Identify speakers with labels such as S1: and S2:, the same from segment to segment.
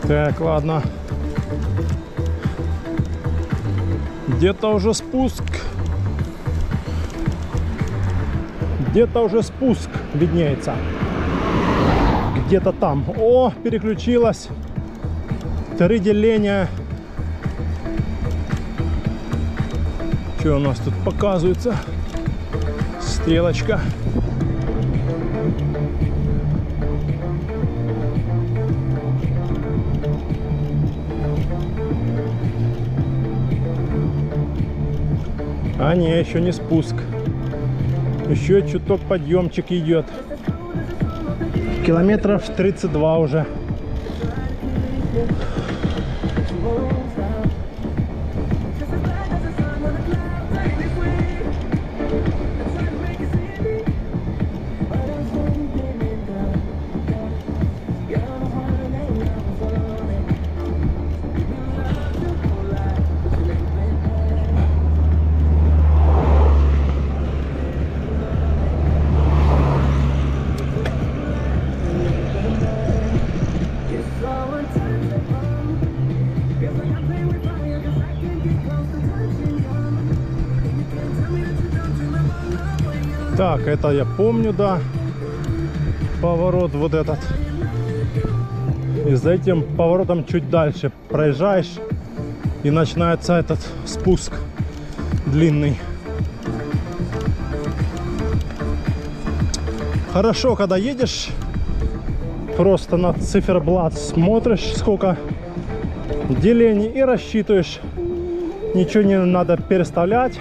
S1: Так, ладно. Где-то уже спуск. Где-то уже спуск виднеется. Где-то там. О, переключилась. 3 деления. Что у нас тут показывается? Стрелочка. А не, еще не спуск. Еще чуток подъемчик идет. Километров 32 уже. Так, это я помню, да. Поворот вот этот. И за этим поворотом чуть дальше проезжаешь, и начинается этот спуск длинный. Хорошо, когда едешь, просто на циферблат смотришь, сколько делений, и рассчитываешь. Ничего не надо переставлять.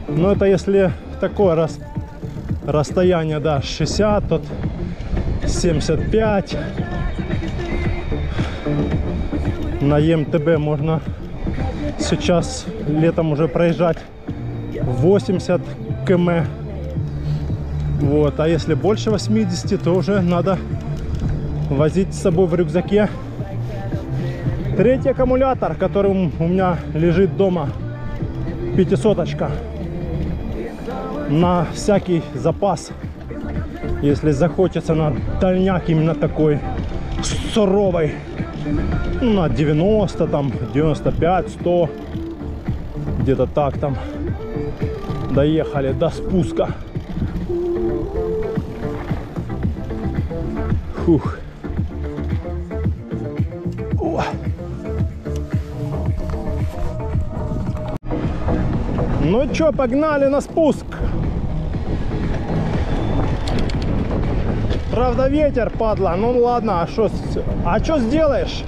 S1: Но это если такое расстояние, да, 60, тут 75. На МТБ можно сейчас летом уже проезжать 80 км. Вот, а если больше 80, то уже надо возить с собой в рюкзаке 3-й аккумулятор, который у меня лежит дома, 500-очка. На всякий запас, если захочется на дальняк именно такой суровый, ну, на 90, там 95, 100, где-то так там доехали до спуска. Фух. О. Ну чё, погнали на спуск. Правда, ветер, падла. Ну ладно, а что сделаешь?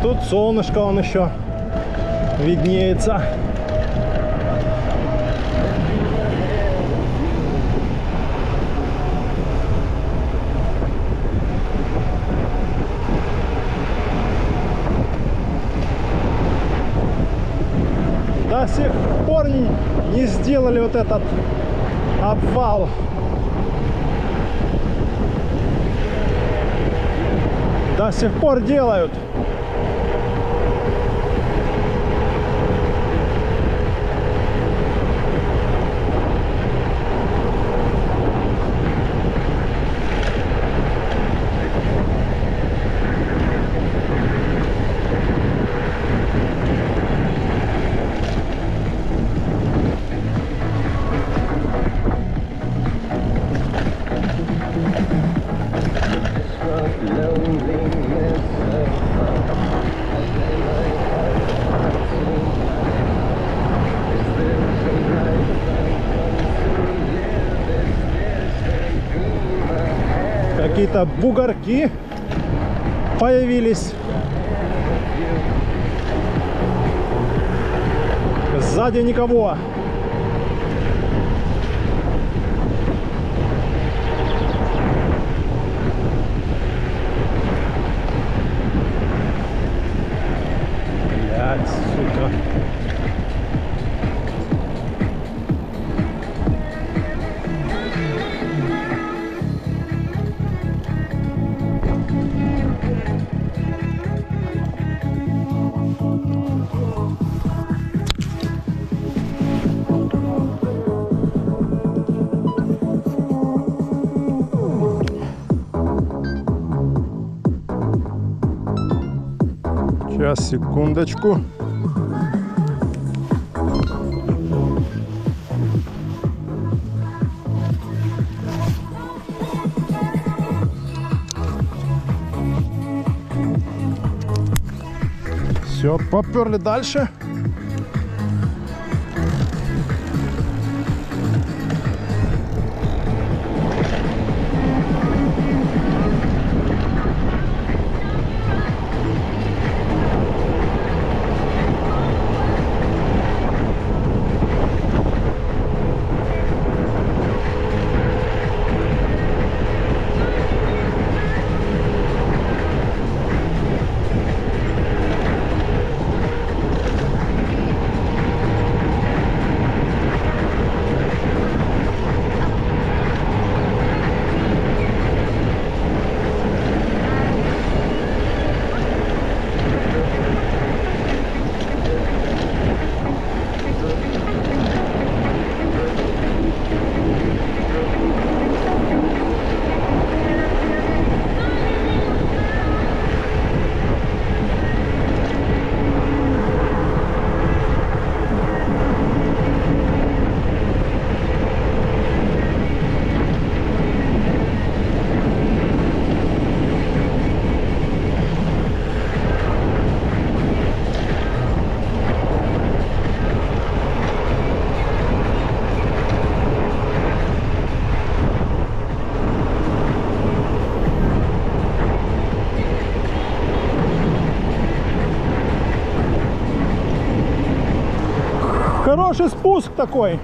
S1: Тут солнышко он еще виднеется. До сих пор не сделали вот этот обвал. До сих пор делают. Какие-то бугорки появились. Сзади никого. Блядь, сука. Сейчас, секундочку. Все, поперли дальше. Хороший спуск такой.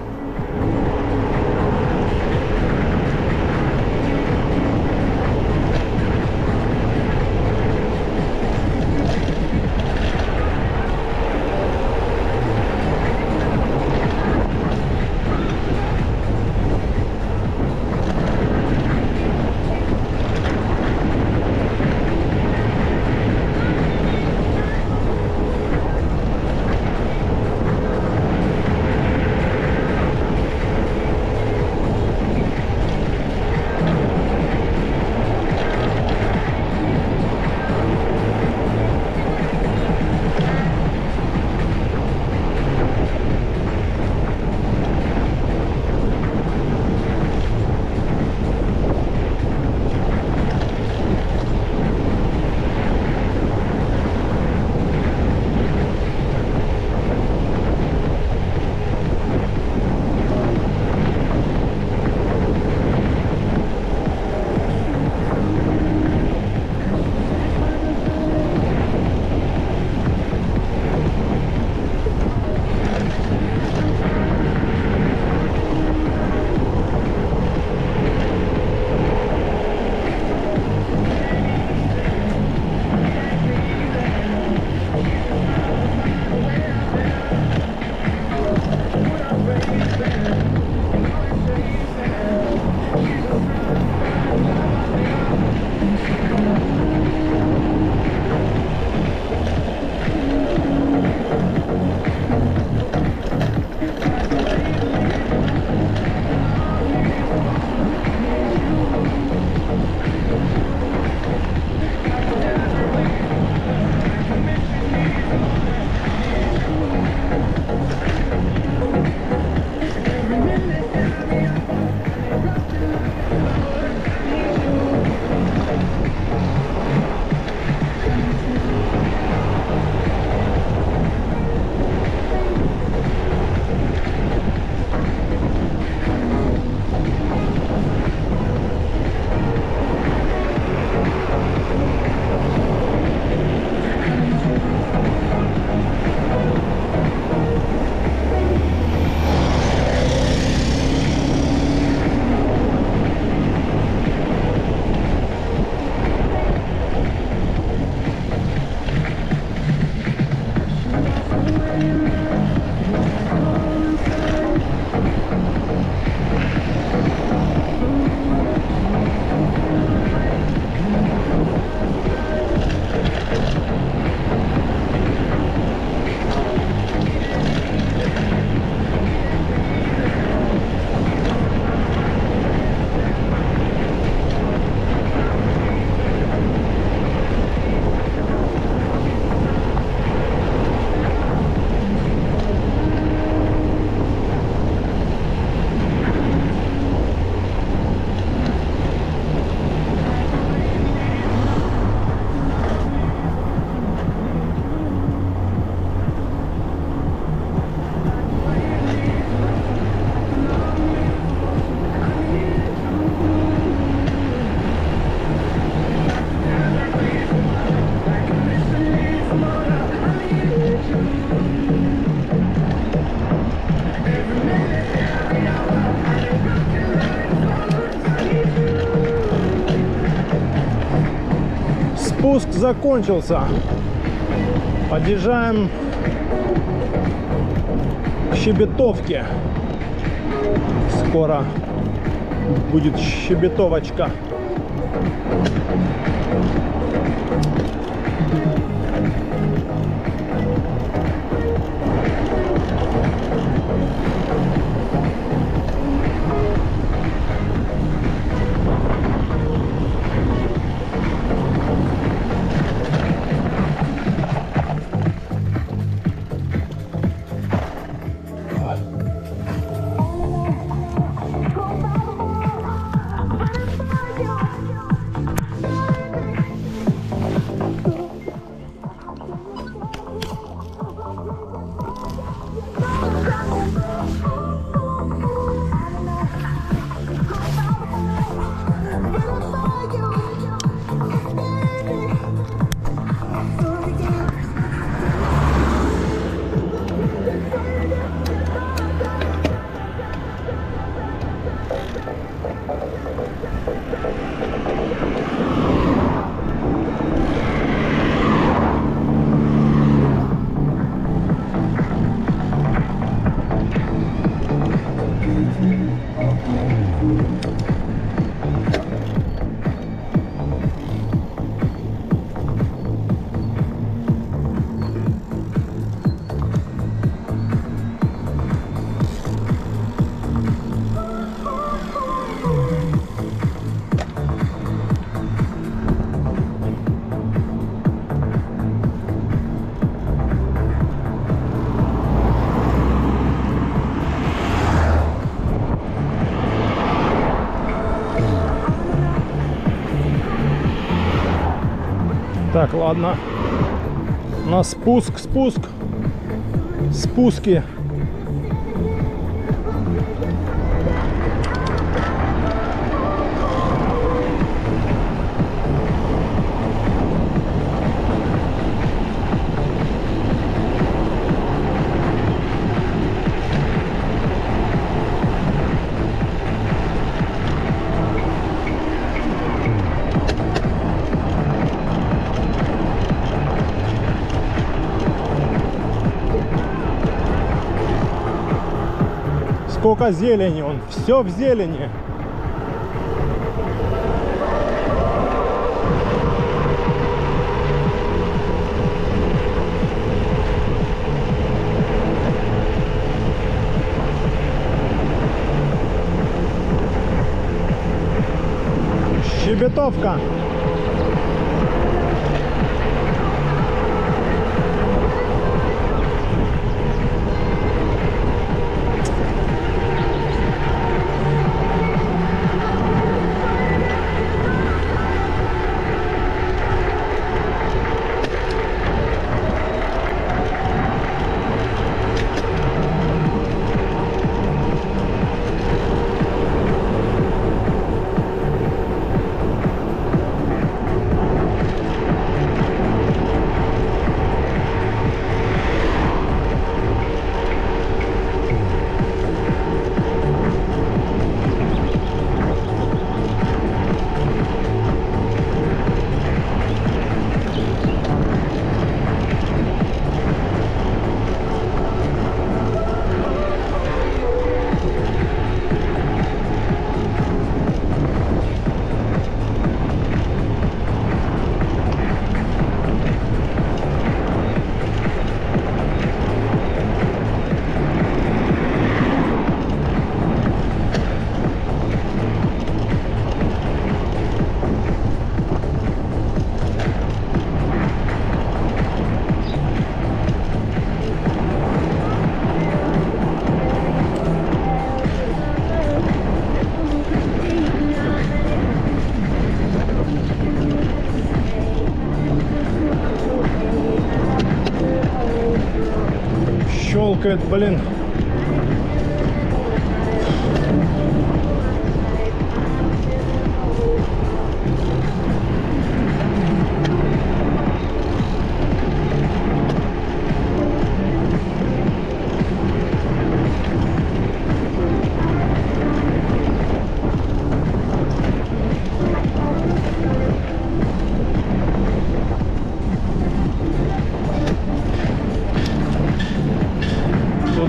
S1: закончился. Подъезжаем к Щебетовке. Скоро будет щебетовочка. Так, ладно. На спуск. Спуски. Сколько зелени, он все в зелени. Щебетовка. Щелкает, блин.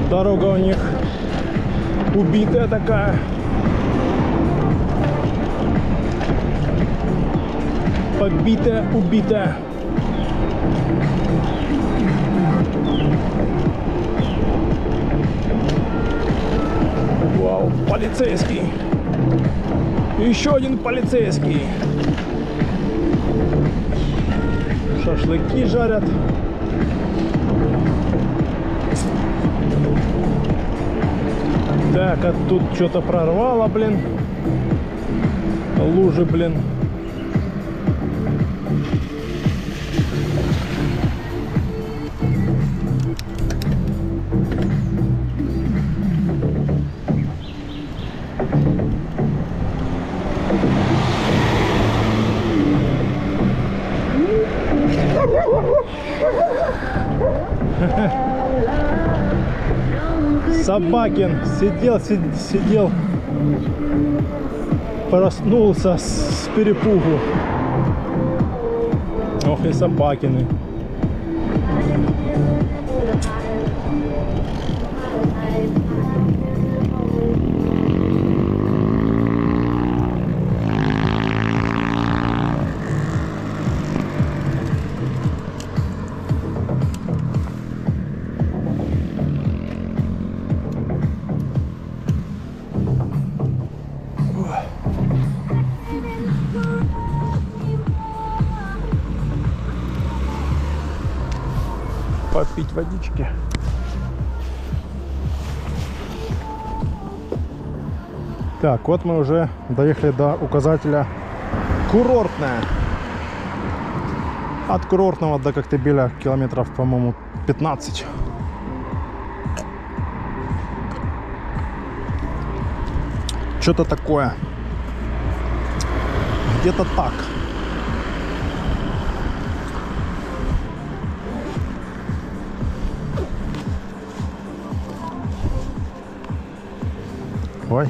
S1: Дорога у них убитая такая. Побитая, убитая. Вау, полицейский. Еще один полицейский. Шашлыки жарят. Так, а тут что-то прорвало, блин. Лужи, блин. Собакин сидел, проснулся с перепугу. Ох и Собакины. Попить водички. Так, вот мы уже доехали до указателя курортная. От курортного до Коктебеля километров, по-моему, 15. Что-то такое. Где-то так. Ой.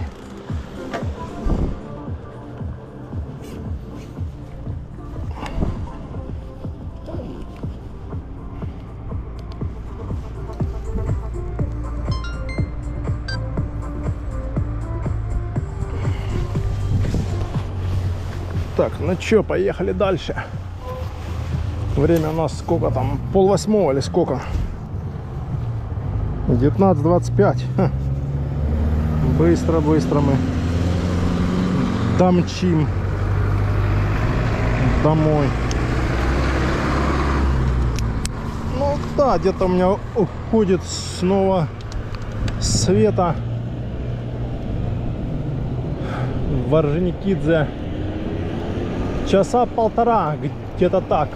S1: Так, ну чё, поехали дальше. Время у нас сколько там? 7:30 или сколько? 19:25. Быстро мы домчим домой. Ну да, где-то у меня уходит снова света в Орджоникидзе. Часа полтора, где-то так.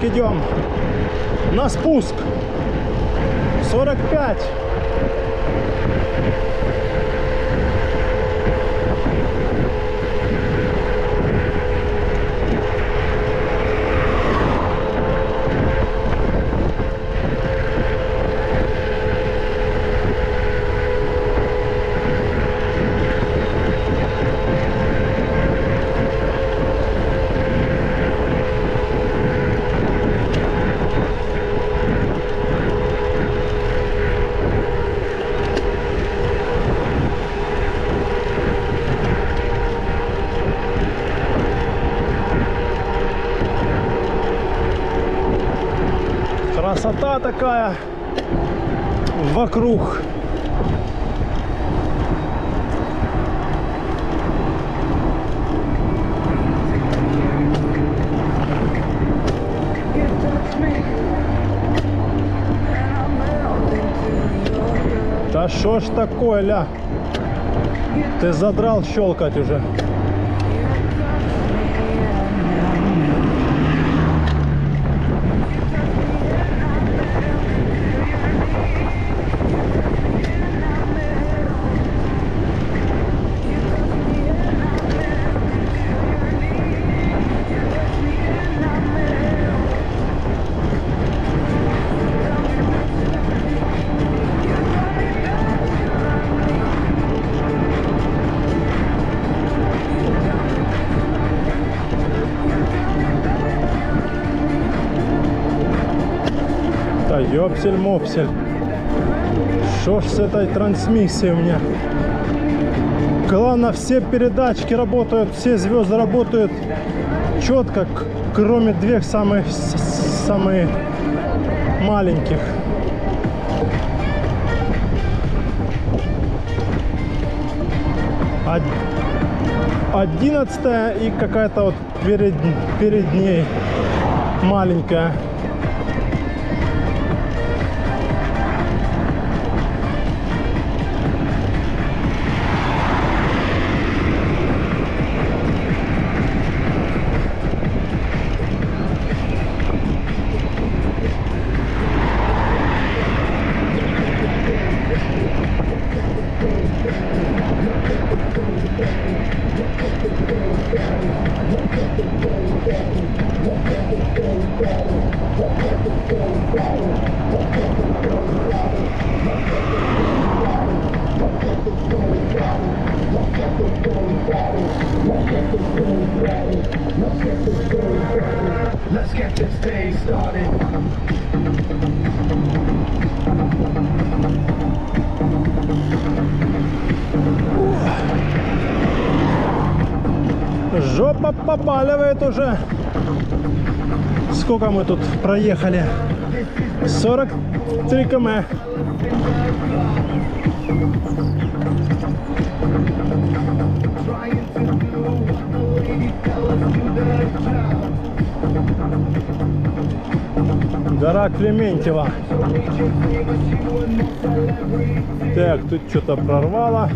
S1: Идем на спуск. 45. Красота такая вокруг. Да шо ж такое, ля? Ты задрал щелкать уже. Да ёпсель-мопсель. Что ж с этой трансмиссией у меня? Главное, все передатчики работают, все звезды работают четко, кроме двух самых маленьких. Одиннадцатая и какая-то вот перед ней маленькая.
S2: Let's get this day started.
S1: Жопа побаливает уже. Сколько мы тут проехали? 43 км. Гора Клементьева. Так, тут что-то прорвало.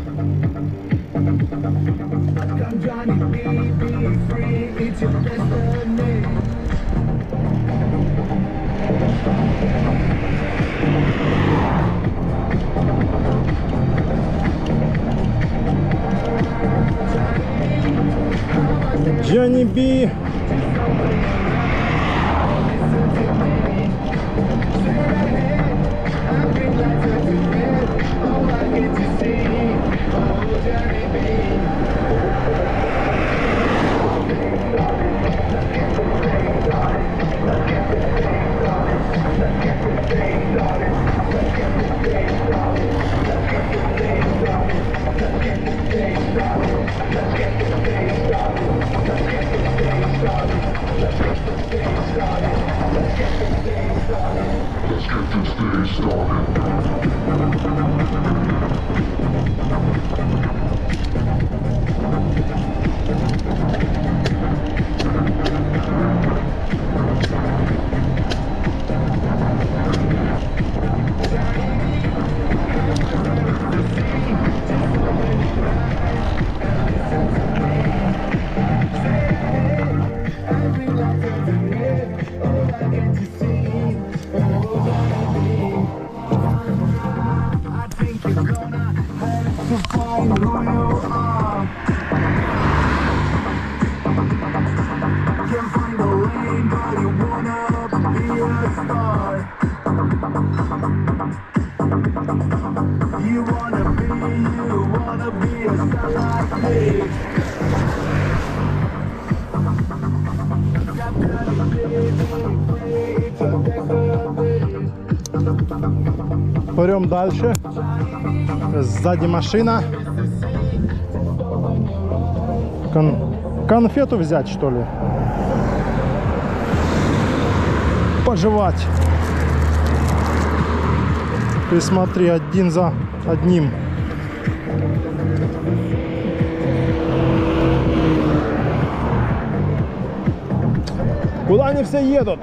S1: Johnny B. Пойдем дальше. Сзади машина. Конфету взять, что ли? Пожевать. Ты смотри, один за одним. Куда они все едут?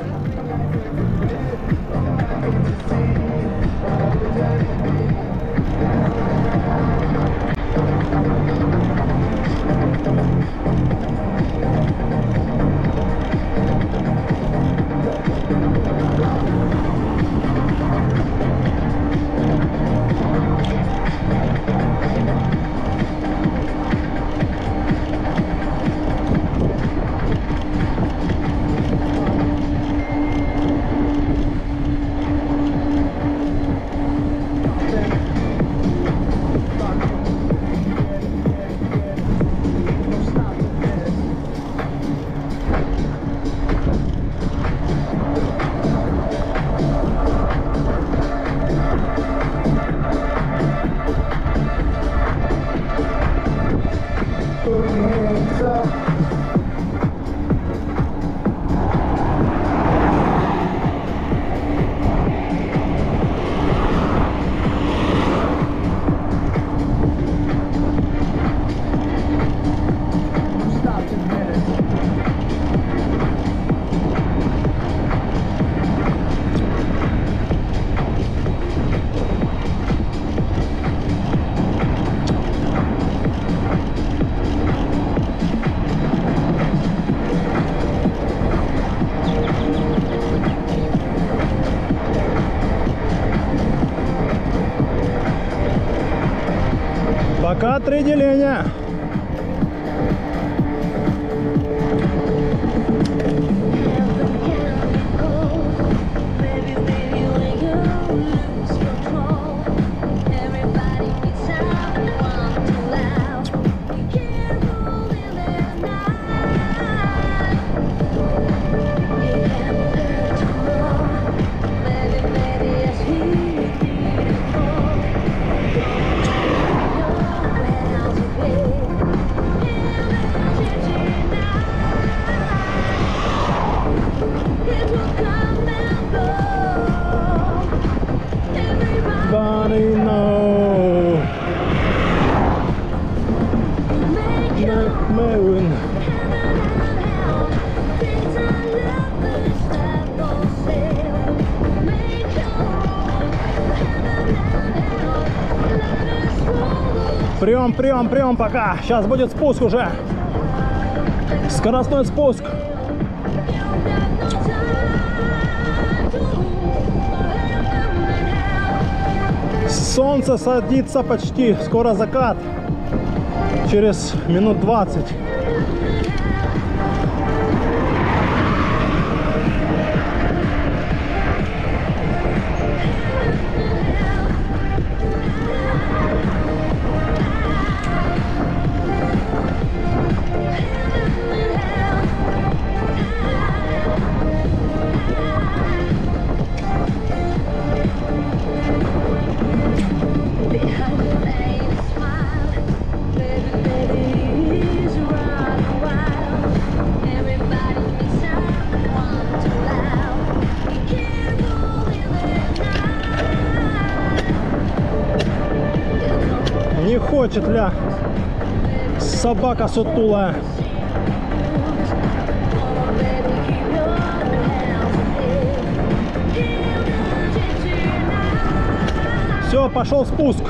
S1: Пока 3 деления. Everybody know. Moon. Прием, прием, прием пока. Сейчас будет спуск уже. Скоростной спуск. Солнце садится почти. Скоро закат. Через минут 20. Не хочет ля собака сутулая. Все, пошел спуск.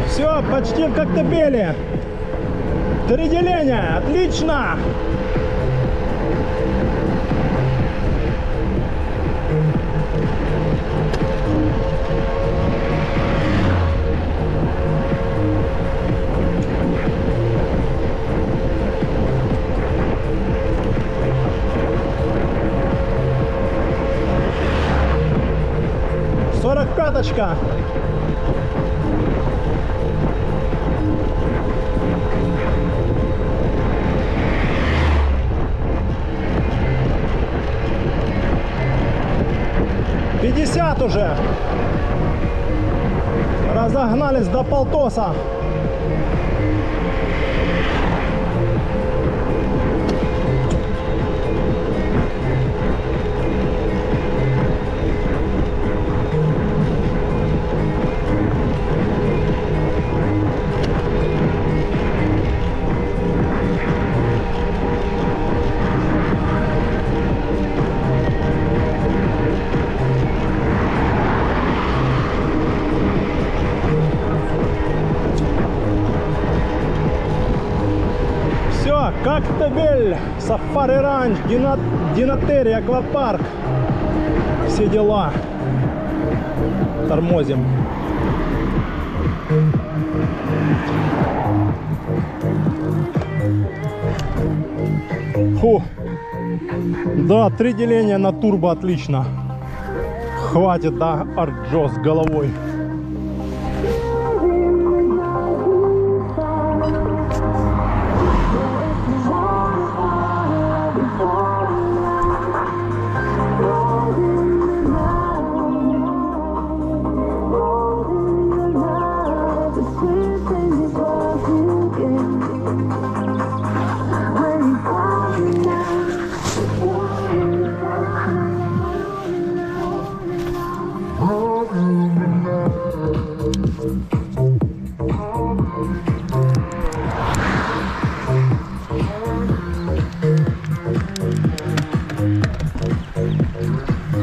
S1: Все, почти в Коктебеле. 3 деления, отлично. Сорок пяточка. Уже разогнались до полтоса. Коктебель, Сафари Ранч, Динотери, Аквапарк. Все дела. Тормозим. Фу. Да, 3 деления на турбо отлично. Хватит, да, Арджо с головой.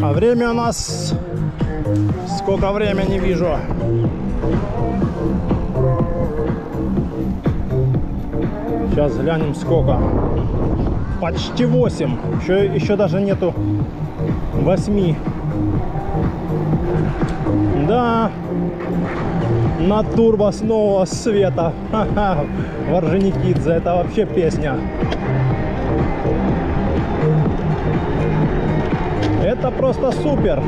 S1: А время у нас... Сколько времени вижу? Сейчас глянем сколько. Почти 8. Еще даже нету 8. Да. На турбо с нового света. Ха-ха. Орджоникидзе. Это вообще песня. Это просто супер.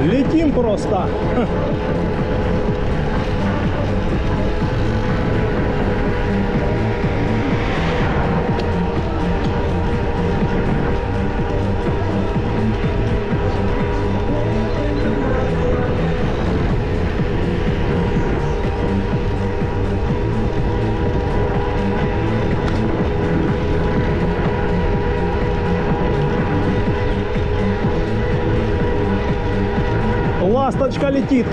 S1: Летим просто. Ласточка летит.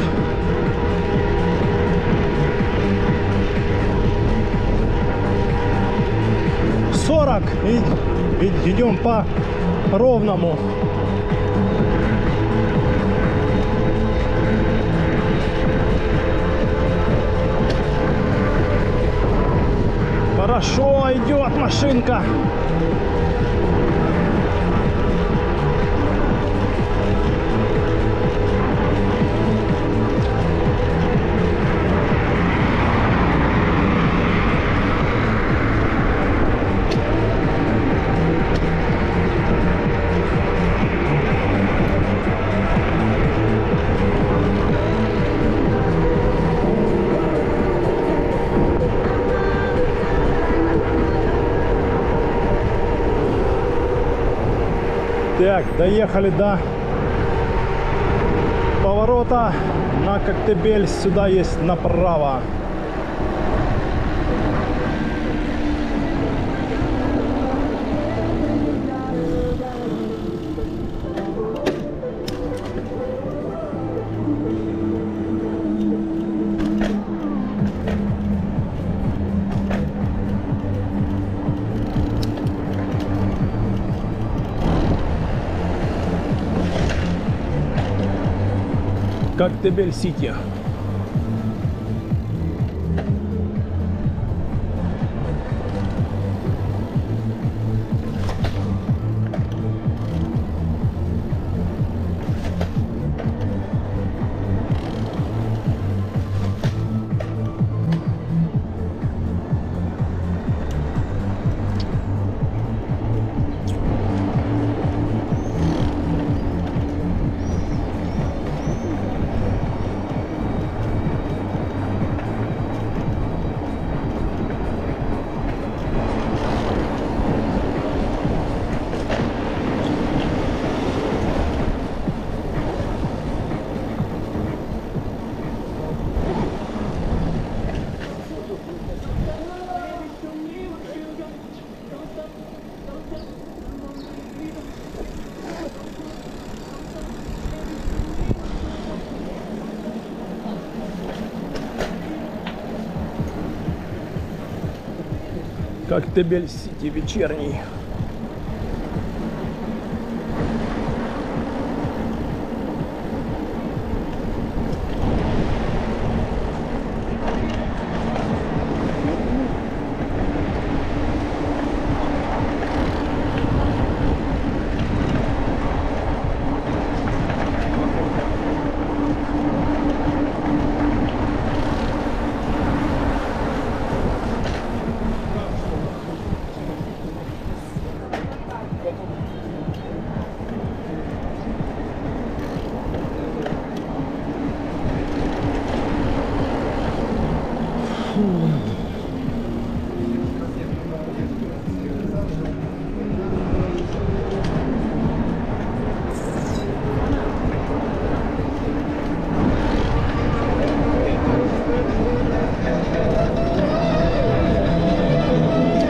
S1: И идем по ровному. Хорошо идет машинка. Так, доехали до поворота на Коктебель. Сюда есть направо. Коктебель-Сити. Коктебель-Сити вечерний.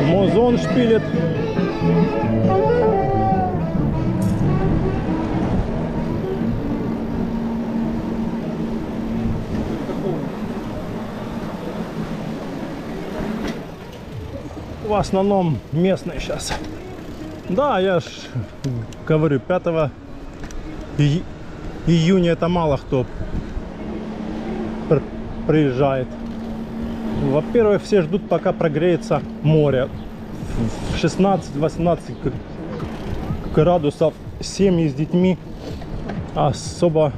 S1: Музон шпилит. В основном местные сейчас. Да, я ж говорю, 5 июня это мало кто приезжает. Во-первых, все ждут, пока прогреется море. В 16-18 градусов семьи с детьми особо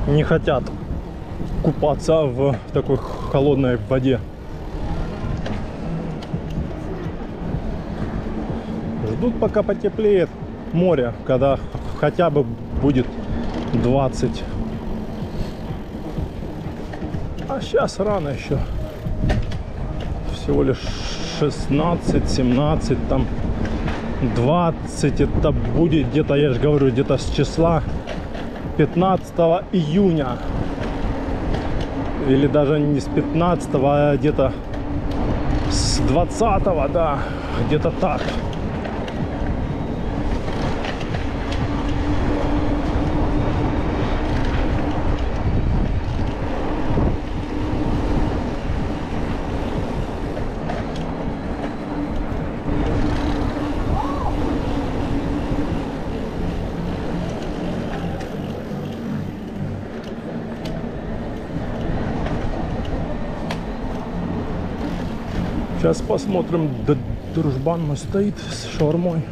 S1: не хотят купаться в такой холодной воде. Ждут, пока потеплеет море, когда хотя бы будет 20. А сейчас рано еще. Всего лишь 16, 17, там 20. Это будет где-то, я же говорю, где-то с числа 15 июня. Или даже не с 15, а где-то с 20, да, где-то так. Сейчас посмотрим, дружбан мой стоит с шаурмой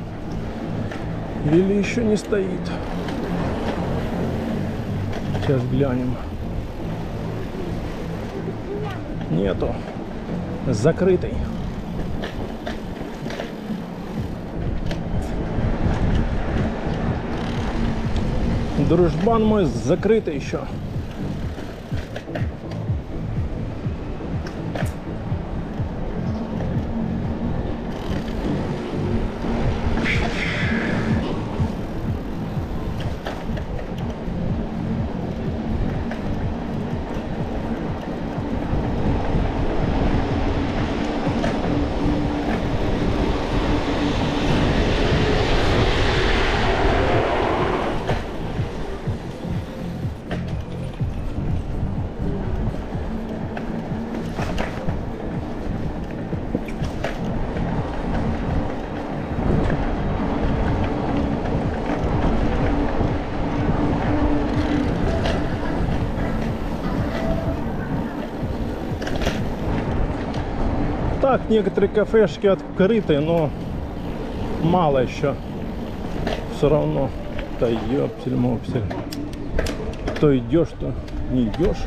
S1: или еще не стоит. Сейчас глянем. Нету. Закрытый. Дружбан мой закрытый еще. Так, некоторые кафешки открыты, но мало еще. Все равно. Да ёпсель-мопсель. То идешь, то не идешь.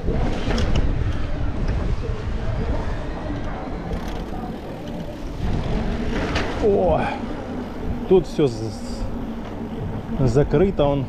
S1: О, тут все закрыто. Он.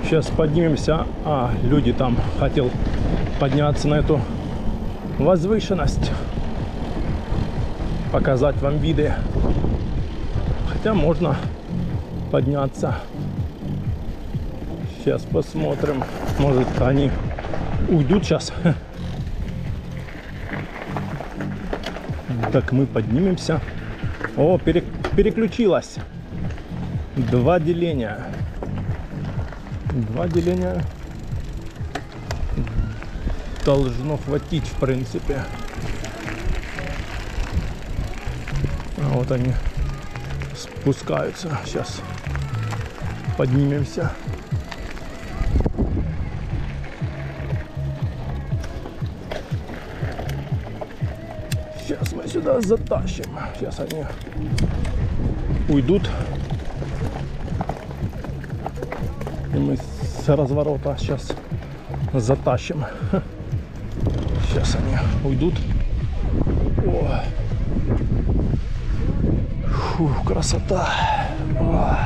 S1: Сейчас поднимемся. Люди там хотел подняться на эту возвышенность. Показать вам виды. Хотя можно подняться. Сейчас посмотрим. Может, они уйдут сейчас. Так, мы поднимемся. О, переключилась. 2 деления. 2 деления должно хватить, в принципе. А вот они спускаются. Сейчас поднимемся. Сейчас мы сюда затащим. Сейчас они уйдут. И мы с разворота сейчас затащим. Сейчас они уйдут. О. Фух, красота. О.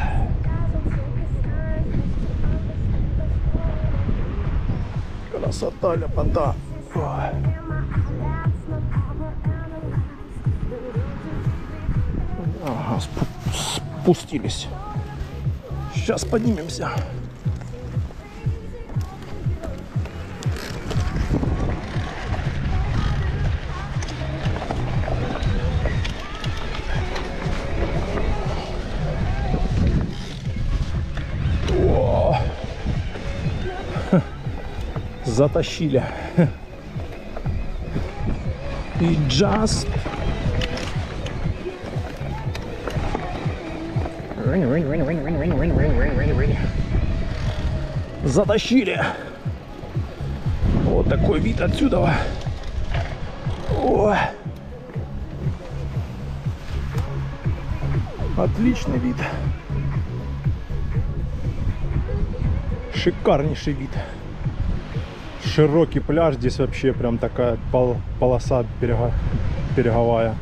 S1: Красота, ляпота. О. Ага, спустились. Сейчас поднимемся. О! Затащили. И just затащили. Вот такой вид отсюда. О! Отличный вид. Шикарнейший вид. Широкий пляж. Здесь вообще прям такая полоса береговая.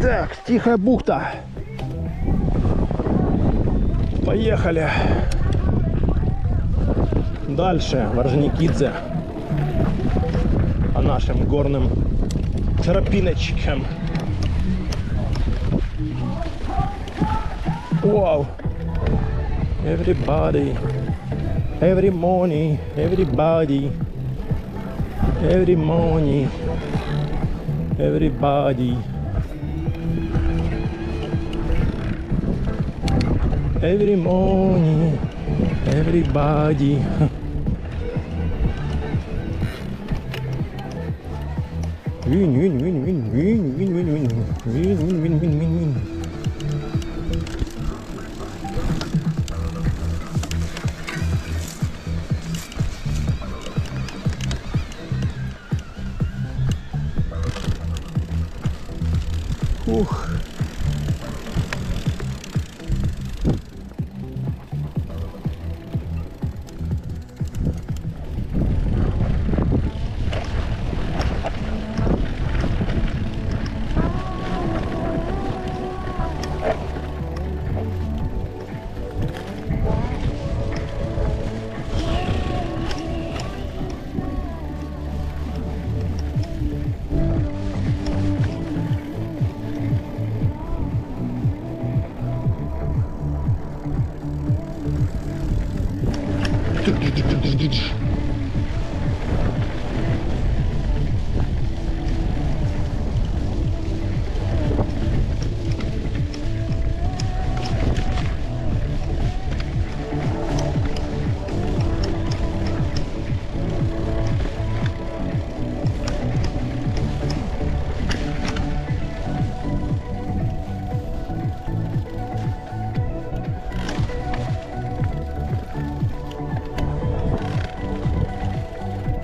S1: Так, Тихая бухта. Поехали. Дальше в Орджоникидзе. По нашим горным тропиночкам. Вау. Everybody. Every morning. Everybody. Every morning. Everybody. Every morning, everybody. Win, win, win, win, win, win, win, win, win, win, win, win, win, win. Ух.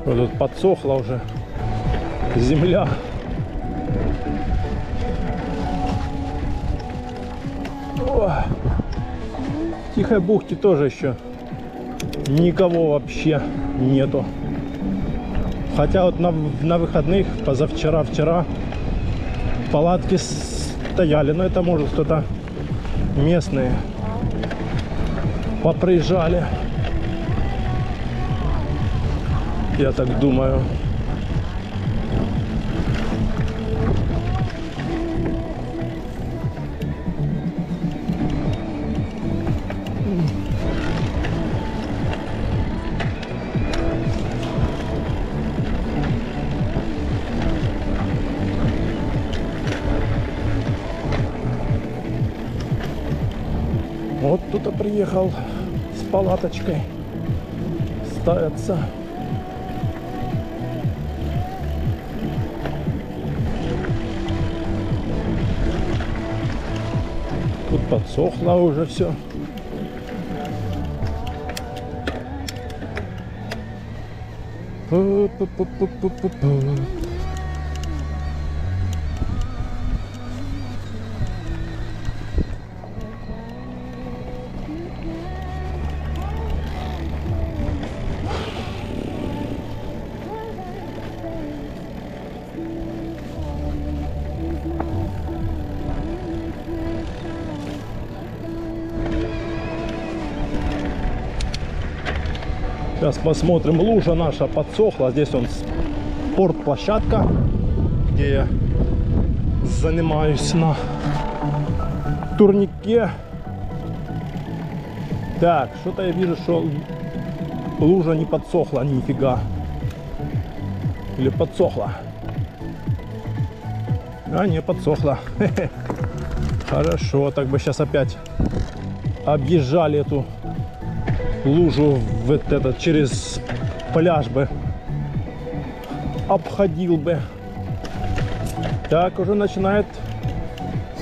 S1: Вот тут подсохла уже земля. О! В Тихой бухте тоже еще никого вообще нету. Хотя вот на выходных, позавчера, вчера палатки стояли, но это может кто-то местные поприезжали. Я так думаю. Вот кто-то приехал с палаточкой ставится. Тут подсохло уже все. Сейчас посмотрим, лужа наша подсохла. Здесь он спортплощадка, где я занимаюсь на турнике. Так, что-то я вижу, что лужа не подсохла, нифига. Или подсохла? А, не подсохла. Хорошо, так бы сейчас опять объезжали эту лужу вот этот через пляж бы обходил бы. Так, уже начинает,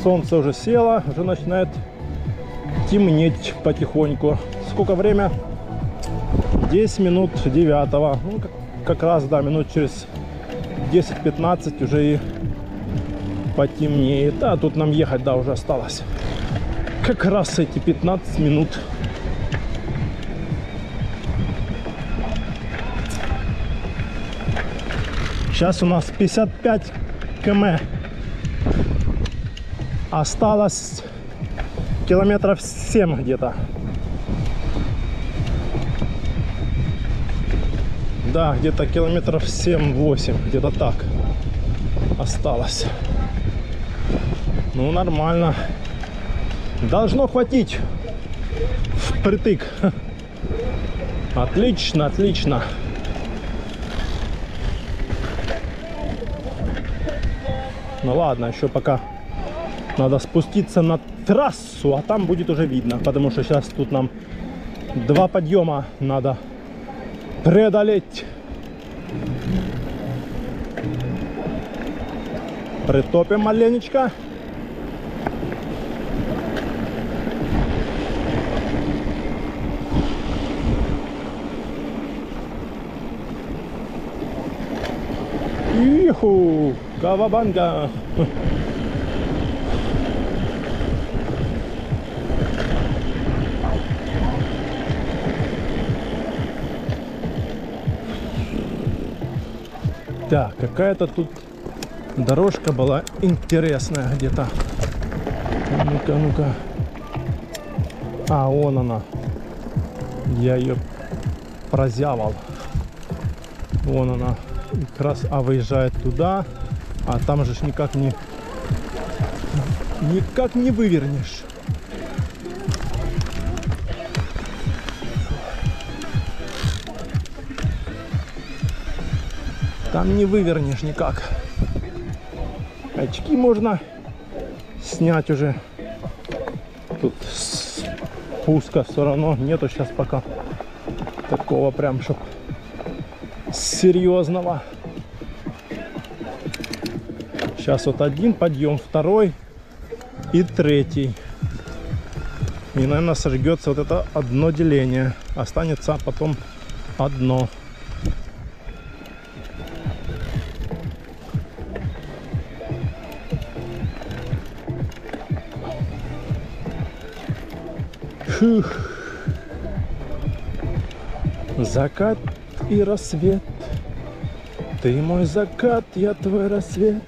S1: солнце уже село, уже начинает темнеть потихоньку. Сколько время? 10 минут 9. Ну, как раз, да, минут через 10-15 уже и потемнеет. А тут нам ехать, да, уже осталось как раз эти 15 минут. Сейчас у нас 55 км. Осталось километров 7 где-то. Да, где-то километров 7-8, где-то так осталось. Ну, нормально. Должно хватить впритык. Отлично, отлично. Ну ладно, еще пока надо спуститься на трассу, а там будет уже видно, потому что сейчас тут нам 2 подъема надо преодолеть. Притопим маленечко. Иху, кавабанга. Так, какая-то тут дорожка была интересная где-то. Ну-ка, ну-ка. А, вон она. Я ее прозявал. Вон она. Как раз, а выезжает туда, а там же никак не вывернешь. Там не вывернешь никак. Очки можно снять уже. Тут спуска все равно нету сейчас пока такого прям, чтоб серьезного. Сейчас вот один подъем, второй и третий. И, наверное, сожгется вот это одно деление. Останется потом одно. Фух. Закат и рассвет Ты мой закат, я твой рассвет.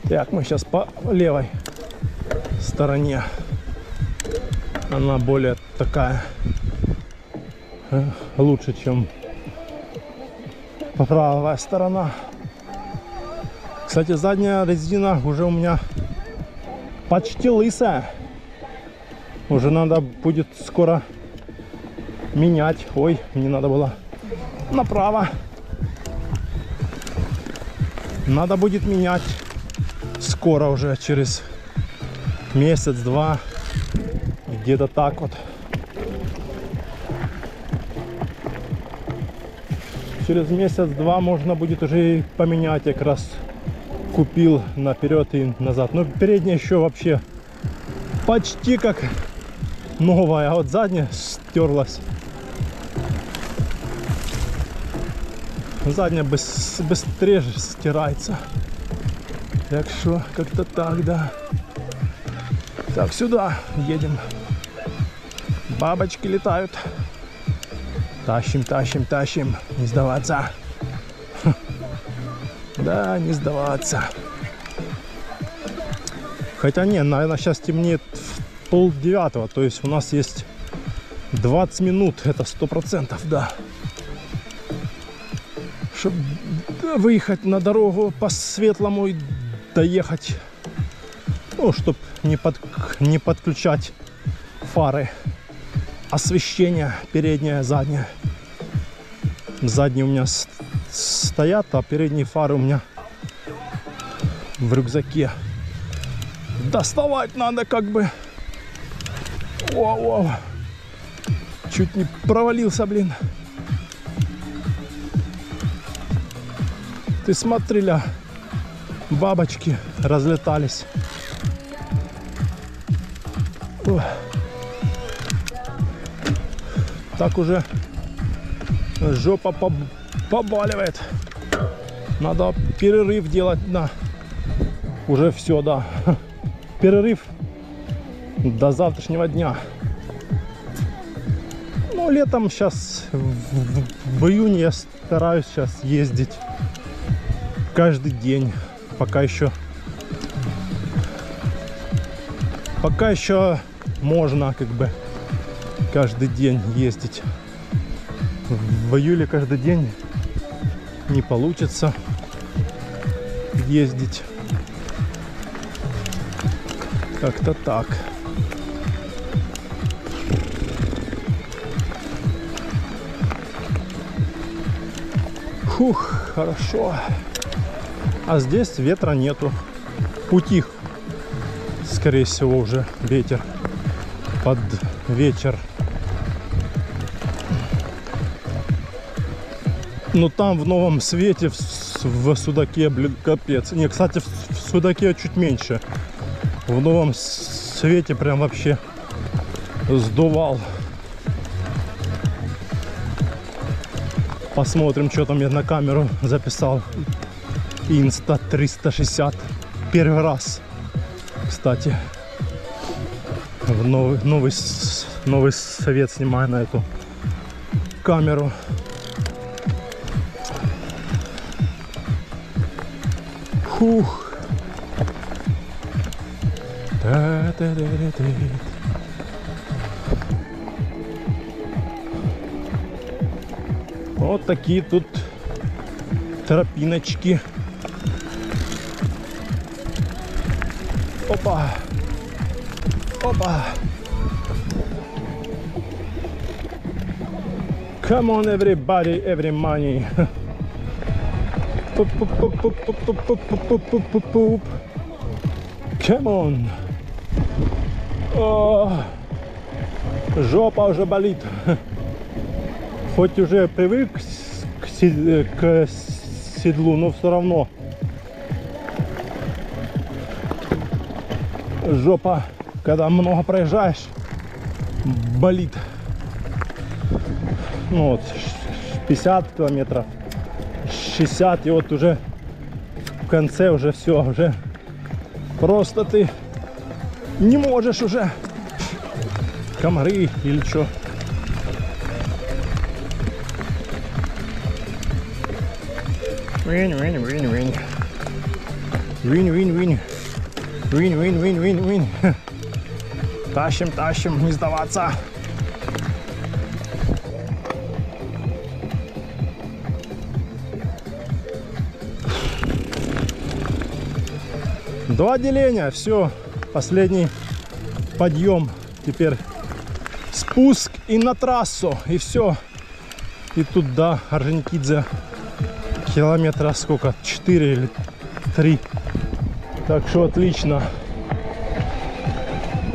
S1: Так, мы сейчас по левой стороне. Она более такая лучше, чем правая сторона. Кстати, задняя резина уже у меня почти лысая. Уже надо будет скоро менять. Ой, мне надо было направо. Надо будет менять скоро, уже через месяц-два. Где-то так вот. Через месяц-два можно будет уже и поменять. Я как раз купил наперед и назад. Но передняя еще вообще почти как новая, а вот задняя стерлась. Задняя быстрее стирается. Так что как-то так, да. Так, сюда едем. Бабочки летают. Тащим, тащим, тащим. Не сдаваться. Да, не сдаваться. Хотя не, наверное, сейчас темнеет в 8:30. То есть у нас есть 20 минут. Это 100%, да. Чтобы выехать на дорогу по светлому и доехать. Ну, чтобы не подключать фары. Освещение переднее, заднее. Задние у меня стоят, а передние фары у меня в рюкзаке. Доставать надо как бы. Воу-воу. Чуть не провалился, блин. Ты смотри, ля, бабочки разлетались. Ох. Так уже жопа побаливает. Надо перерыв делать на... Уже все, да. Перерыв до завтрашнего дня. Ну, летом сейчас, в июне я стараюсь сейчас ездить каждый день. Пока еще можно как бы каждый день ездить. В июле каждый день не получится ездить. Как-то так. Фух, хорошо. А здесь ветра нету. Утих. Скорее всего, уже ветер под вечер. Но там в Новом Свете, в Судаке, блин, капец. Не, кстати, в Судаке чуть меньше. В Новом Свете прям вообще сдувал. Посмотрим, что там я на камеру записал. Insta 360. Первый раз, кстати, в новый Совет снимаю на эту камеру. Фух. Вот такие тут тропиночки. Опа. Опа. Come on, everybody, every money. Come on. О, жопа уже болит. Хоть уже привык к седлу, но все равно жопа, когда много проезжаешь, болит. Ну вот 50 километров, 60, и вот уже в конце уже все, уже Просто ты не можешь уже. Комары или что. Винь. Тащим, не сдаваться. Два деления, все, последний подъем. Теперь спуск и на трассу, и все. И тут до Орджоникидзе километра сколько? 4 или 3. Так что отлично.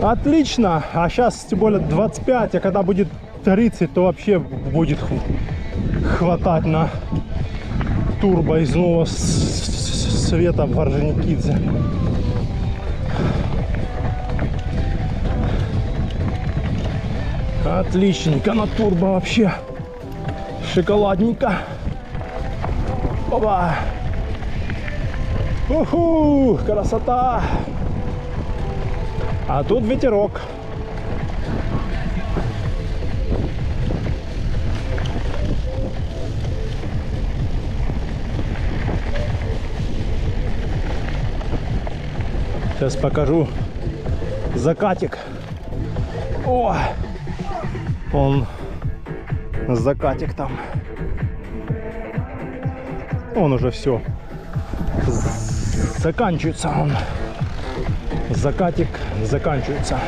S1: Отлично. А сейчас тем более 25, а когда будет 30, то вообще будет хватать на турбо из нового света в Орджоникидзе. Отличненько на турбо вообще. Шоколадненько. Опа. Уху, красота. А тут ветерок. Сейчас покажу закатик. О, он закатик там. Он уже все. Заканчивается он. Закатик заканчивается.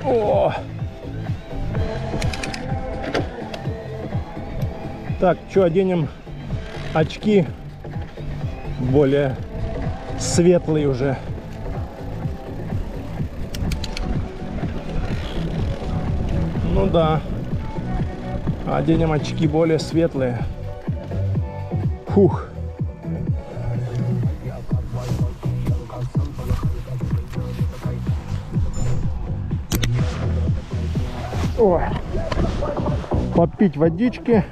S1: О! Так, что, оденем очки более светлые уже. Ну да, оденем очки более светлые. Фух. Ой. Попить водички.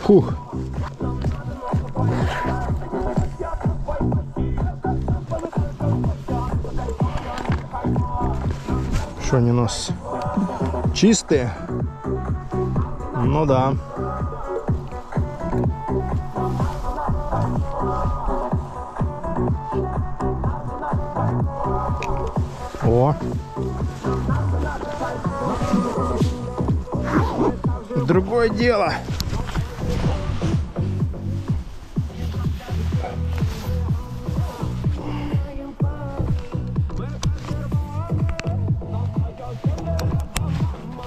S1: Фух. Что они у нас чистые? Ну да. О. Другое дело.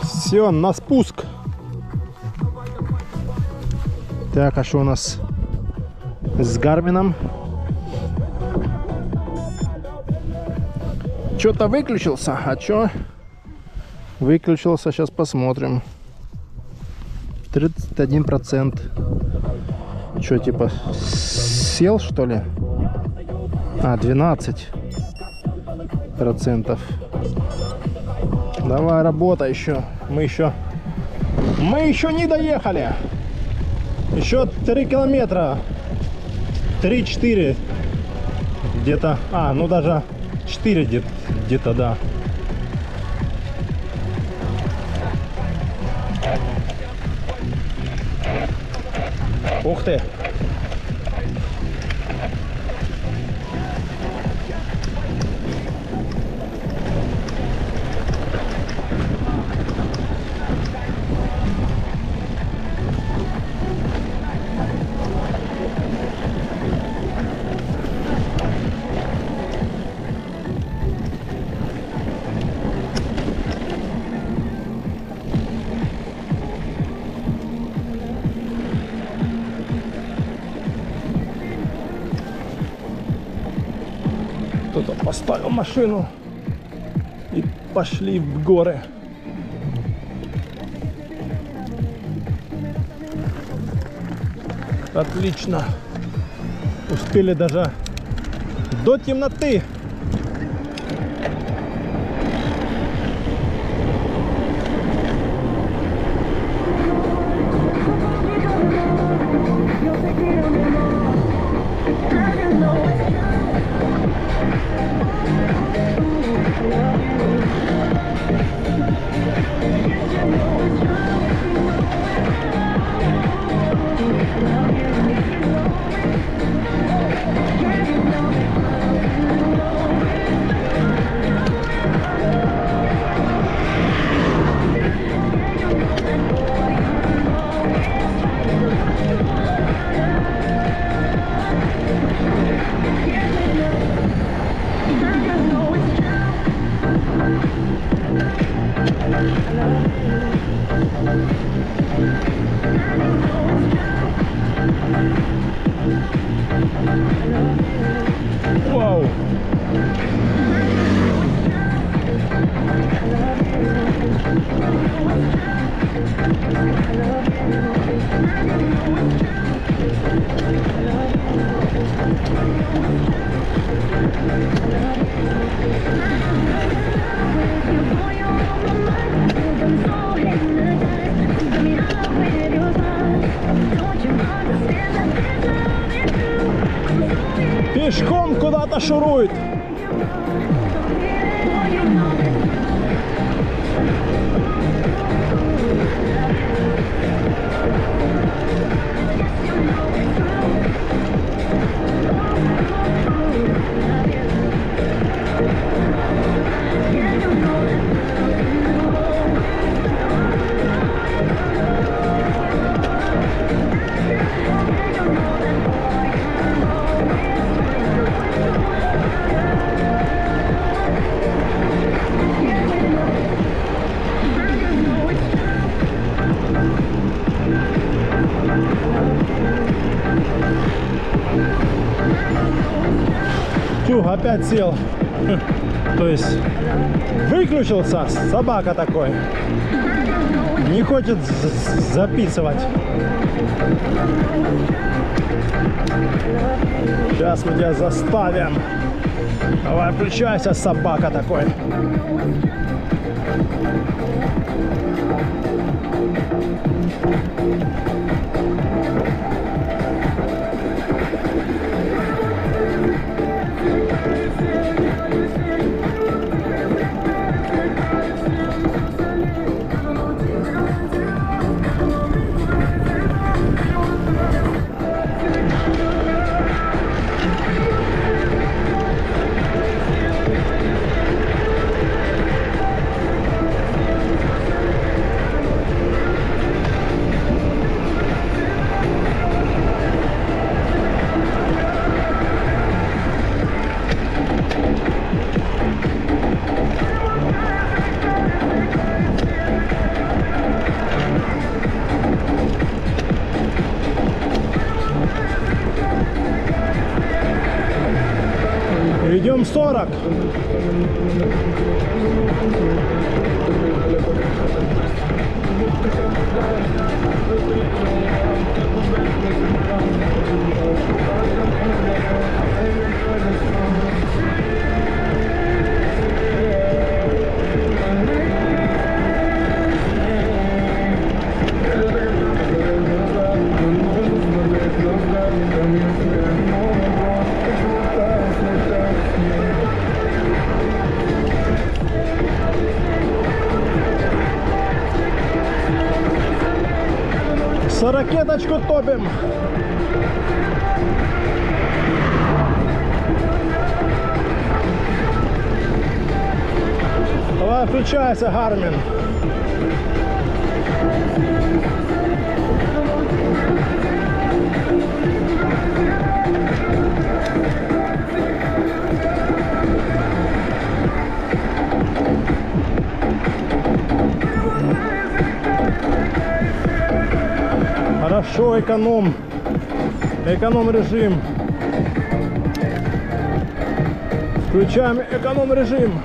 S1: Все, на спуск. Так, а что у нас с Гармином? Что-то выключился, а что? Выключился, сейчас посмотрим. 31%. Что, типа, сел, что ли? А, 12%. Давай, работа еще. Мы еще не доехали. Еще 3 километра. 3-4. Где-то. А, ну даже 4 где-то, да. Ух ты. Кто-то поставил машину и пошли в горы. Отлично. Успели даже до темноты. Вау! Пешком куда-то шурует. Тю, опять сел. То есть выключился, собака такой. Не хочет записывать. Сейчас мы тебя заставим. Давай, включайся, собака такой. Идем 40. Ракеточку топим. Давай, включайся, Гармин. Хорошо, эконом режим. Включаем эконом-режим.